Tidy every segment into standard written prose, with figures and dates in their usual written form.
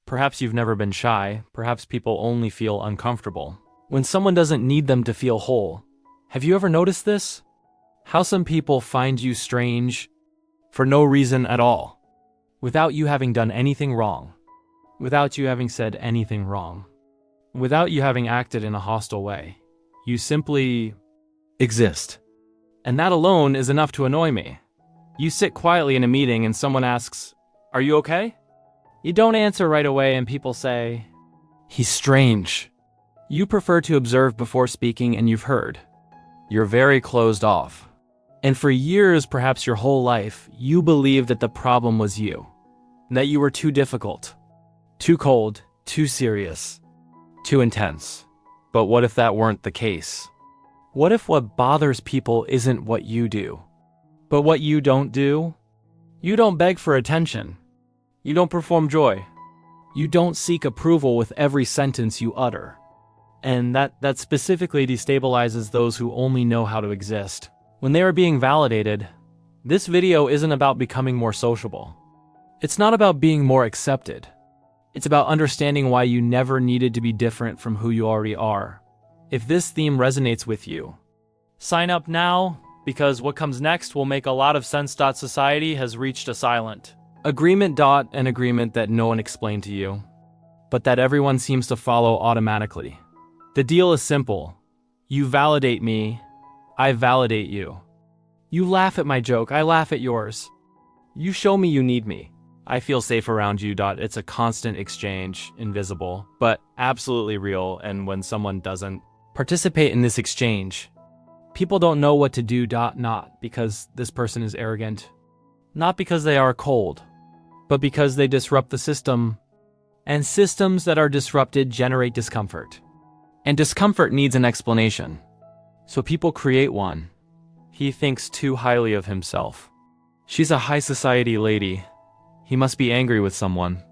Perhaps you've never been shy. Perhaps people only feel uncomfortable when someone doesn't need them to feel whole. Have you ever noticed this? How some people find you strange for no reason at all, without you having done anything wrong, without you having said anything wrong, without you having acted in a hostile way. You simply exist. And that alone is enough to annoy me. You sit quietly in a meeting and someone asks, "Are you okay?" You don't answer right away and people say, "He's strange." You prefer to observe before speaking and you've heard. You're very closed off. And for years, perhaps your whole life, you believed that the problem was you. That you were too difficult, too cold, too serious, too intense. But what if that weren't the case? What if what bothers people isn't what you do, but what you don't do? You don't beg for attention. You don't perform joy. You don't seek approval with every sentence you utter. And that specifically destabilizes those who only know how to exist. When they are being validated, this video isn't about becoming more sociable. It's not about being more accepted. It's about understanding why you never needed to be different from who you already are. If this theme resonates with you, sign up now, because what comes next will make a lot of sense. Society has reached a silent agreement. An agreement that no one explained to you, but that everyone seems to follow automatically. The deal is simple. You validate me, I validate you. You laugh at my joke, I laugh at yours. You show me you need me, I feel safe around you. It's a constant exchange, invisible, but absolutely real. And when someone doesn't participate in this exchange, people don't know what to do. Not because this person is arrogant, not because they are cold, but because they disrupt the system. And systems that are disrupted generate discomfort. And discomfort needs an explanation. So people create one. He thinks too highly of himself. She's a high society lady. He must be angry with someone.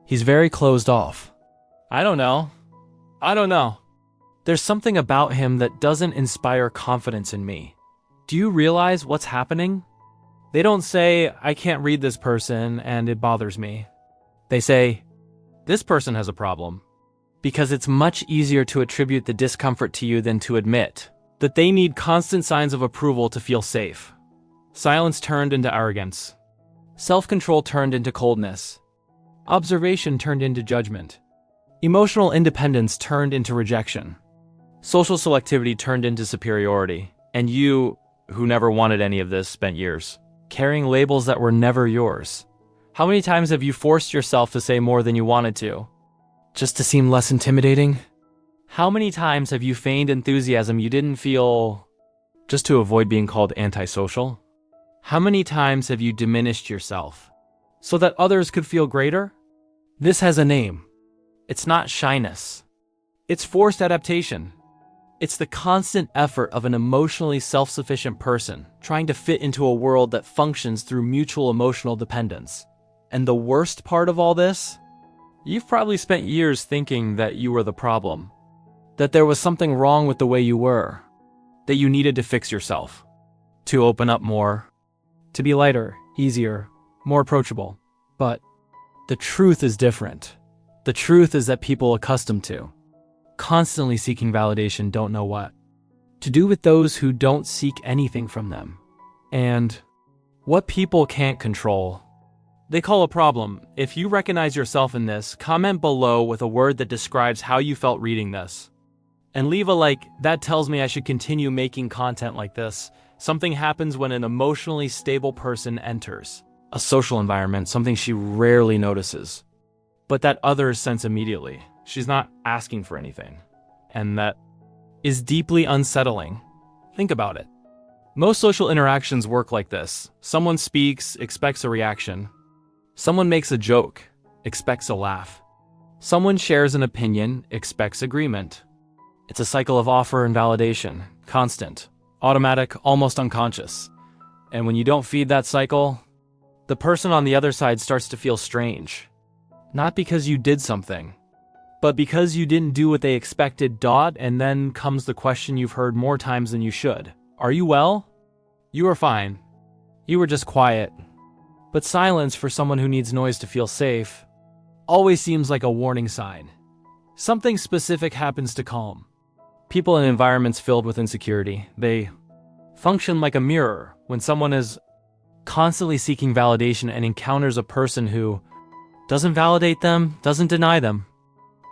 He's very closed off. I don't know. There's something about him that doesn't inspire confidence in me. Do you realize what's happening? They don't say, "I can't read this person and it bothers me." They say, "This person has a problem." Because it's much easier to attribute the discomfort to you than to admit that they need constant signs of approval to feel safe. Silence turned into arrogance. Self-control turned into coldness. Observation turned into judgment. Emotional independence turned into rejection. Social selectivity turned into superiority. And you, who never wanted any of this, spent years carrying labels that were never yours. How many times have you forced yourself to say more than you wanted to, just to seem less intimidating? How many times have you feigned enthusiasm you didn't feel, just to avoid being called antisocial? How many times have you diminished yourself so that others could feel greater? This has a name. It's not shyness. It's forced adaptation. It's the constant effort of an emotionally self-sufficient person trying to fit into a world that functions through mutual emotional dependence. And the worst part of all this? You've probably spent years thinking that you were the problem, that there was something wrong with the way you were, that you needed to fix yourself, to open up more, to be lighter, easier, more approachable. But the truth is different. The truth is that people accustomed to, constantly seeking validation, don't know what to do with those who don't seek anything from them. And what people can't control, they call a problem. If you recognize yourself in this, comment below with a word that describes how you felt reading this. And leave a like. That tells me I should continue making content like this. Something happens when an emotionally stable person enters a social environment, something she rarely notices, but that others sense immediately. She's not asking for anything. And that is deeply unsettling. Think about it. Most social interactions work like this. Someone speaks, expects a reaction. Someone makes a joke, expects a laugh. Someone shares an opinion, expects agreement. It's a cycle of offer and validation, constant, automatic, almost unconscious. And when you don't feed that cycle, the person on the other side starts to feel strange. Not because you did something, but because you didn't do what they expected. And then comes the question you've heard more times than you should. Are you well? You are fine. You were just quiet. But silence for someone who needs noise to feel safe always seems like a warning sign. Something specific happens to calm. People in environments filled with insecurity, they function like a mirror. When someone is constantly seeking validation and encounters a person who doesn't validate them, doesn't deny them,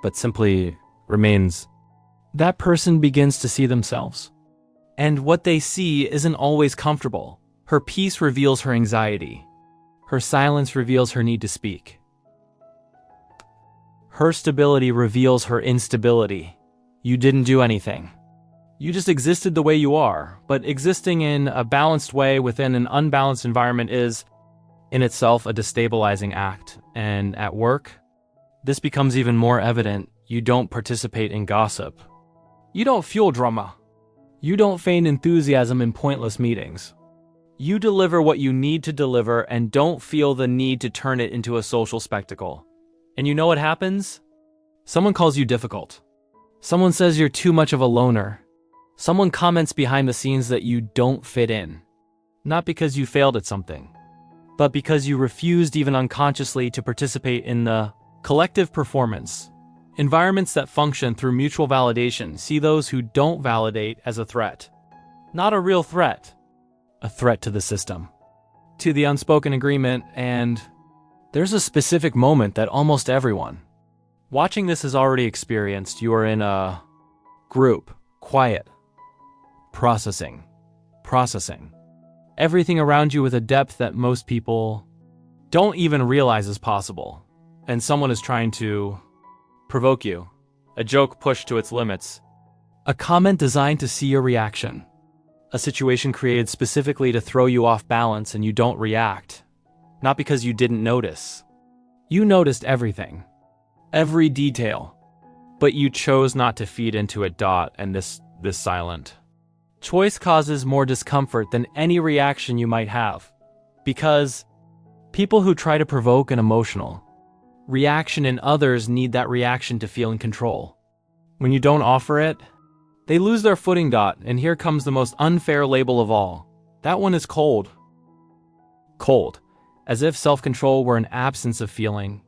but simply remains, that person begins to see themselves. And what they see isn't always comfortable. Her peace reveals her anxiety. Her silence reveals her need to speak. Her stability reveals her instability. You didn't do anything. You just existed the way you are, but existing in a balanced way within an unbalanced environment is, in itself, a destabilizing act. And at work, this becomes even more evident. You don't participate in gossip. You don't fuel drama. You don't feign enthusiasm in pointless meetings. You deliver what you need to deliver and don't feel the need to turn it into a social spectacle. And you know what happens? Someone calls you difficult. Someone says you're too much of a loner. Someone comments behind the scenes that you don't fit in. Not because you failed at something, but because you refused even unconsciously to participate in the collective performance. Environments that function through mutual validation see those who don't validate as a threat. Not a real threat. A threat to the system, to the unspoken agreement, and there's a specific moment that almost everyone watching this has already experienced. You are in a group, quiet, processing. Everything around you with a depth that most people don't even realize is possible. And someone is trying to provoke you. A joke pushed to its limits. A comment designed to see your reaction. A situation created specifically to throw you off balance and you don't react. Not because you didn't notice. You noticed everything. Every detail. But you chose not to feed into it. And this silent choice causes more discomfort than any reaction you might have. Because people who try to provoke an emotional reaction in others need that reaction to feel in control. When you don't offer it, they lose their footing. And here comes the most unfair label of all. That one is cold. Cold. As if self-control were an absence of feeling.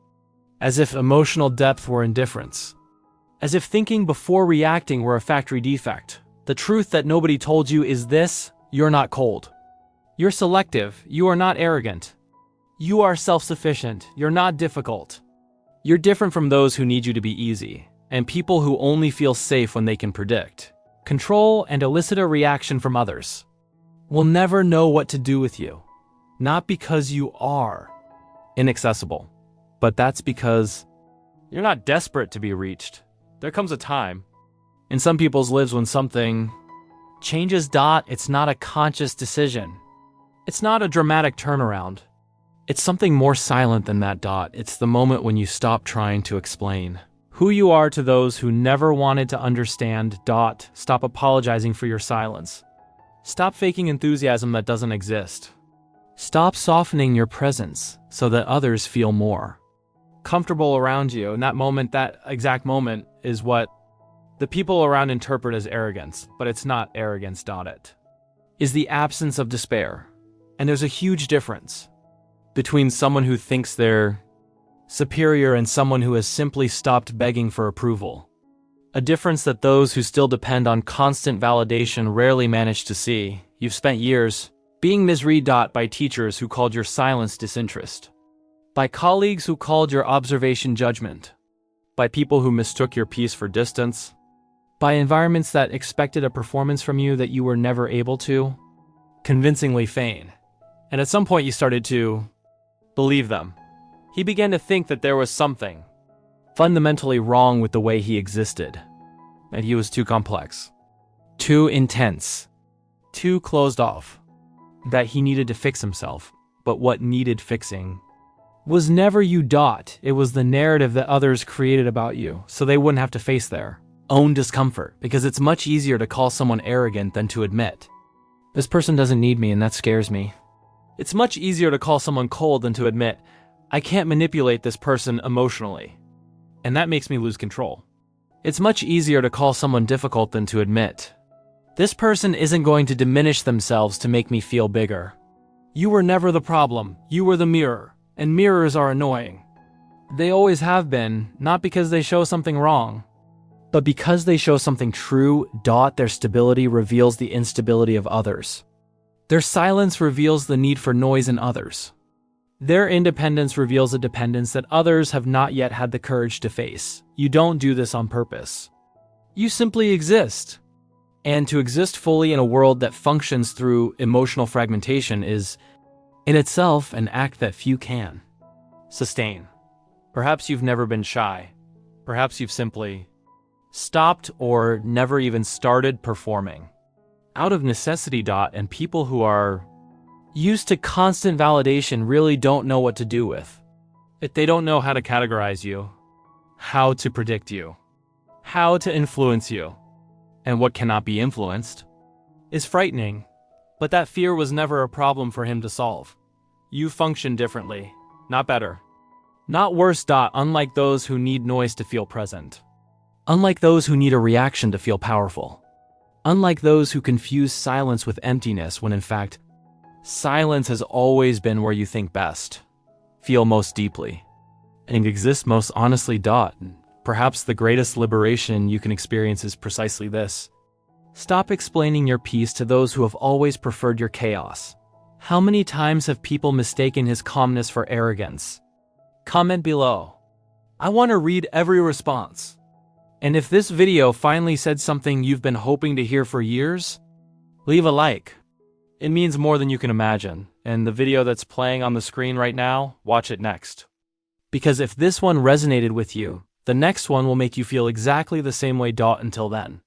As if emotional depth were indifference. As if thinking before reacting were a factory defect. The truth that nobody told you is this: you're not cold. You're selective. You are not arrogant. You are self-sufficient. You're not difficult. You're different from those who need you to be easy, and people who only feel safe when they can predict, control, and elicit a reaction from others. Will never know what to do with you. Not because you are inaccessible, but that's because you're not desperate to be reached. There comes a time in some people's lives when something changes. It's not a conscious decision. It's not a dramatic turnaround. It's something more silent than that. It's the moment when you stop trying to explain who you are to those who never wanted to understand. Stop apologizing for your silence. Stop faking enthusiasm that doesn't exist. Stop softening your presence so that others feel more comfortable around you. And that exact moment is what the people around interpret as arrogance, but it's not arrogance. It is the absence of despair. And there's a huge difference between someone who thinks they're superior and someone who has simply stopped begging for approval. A difference that those who still depend on constant validation rarely manage to see. You've spent years being misread. By teachers who called your silence disinterest. By colleagues who called your observation judgment. By people who mistook your peace for distance. By environments that expected a performance from you that you were never able to convincingly feign. And at some point you started to believe them. He began to think that there was something fundamentally wrong with the way he existed. That he was too complex, too intense, too closed off. That he needed to fix himself. But what needed fixing was never you. It was the narrative that others created about you, so they wouldn't have to face their own discomfort. Because it's much easier to call someone arrogant than to admit, this person doesn't need me and that scares me. It's much easier to call someone cold than to admit, I can't manipulate this person emotionally, and that makes me lose control. It's much easier to call someone difficult than to admit, this person isn't going to diminish themselves to make me feel bigger. You were never the problem. You were the mirror, and mirrors are annoying. They always have been, not because they show something wrong, but because they show something true. Their stability reveals the instability of others. Their silence reveals the need for noise in others. Their independence reveals a dependence that others have not yet had the courage to face. You don't do this on purpose. You simply exist. And to exist fully in a world that functions through emotional fragmentation is, in itself, an act that few can sustain. Perhaps you've never been shy. Perhaps you've simply stopped or never even started performing out of necessity. And people who are used to constant validation really don't know what to do with it. They don't know how to categorize you, how to predict you, how to influence you. And what cannot be influenced is frightening, but that fear was never a problem for him to solve. You function differently, not better, not worse. Unlike those who need noise to feel present, unlike those who need a reaction to feel powerful, unlike those who confuse silence with emptiness when in fact, silence has always been where you think best, feel most deeply, and exist most honestly. Perhaps the greatest liberation you can experience is precisely this. Stop explaining your peace to those who have always preferred your chaos. How many times have people mistaken his calmness for arrogance? Comment below. I want to read every response. And if this video finally said something you've been hoping to hear for years, leave a like. It means more than you can imagine. And the video that's playing on the screen right now, watch it next. Because if this one resonated with you, the next one will make you feel exactly the same way. Until then.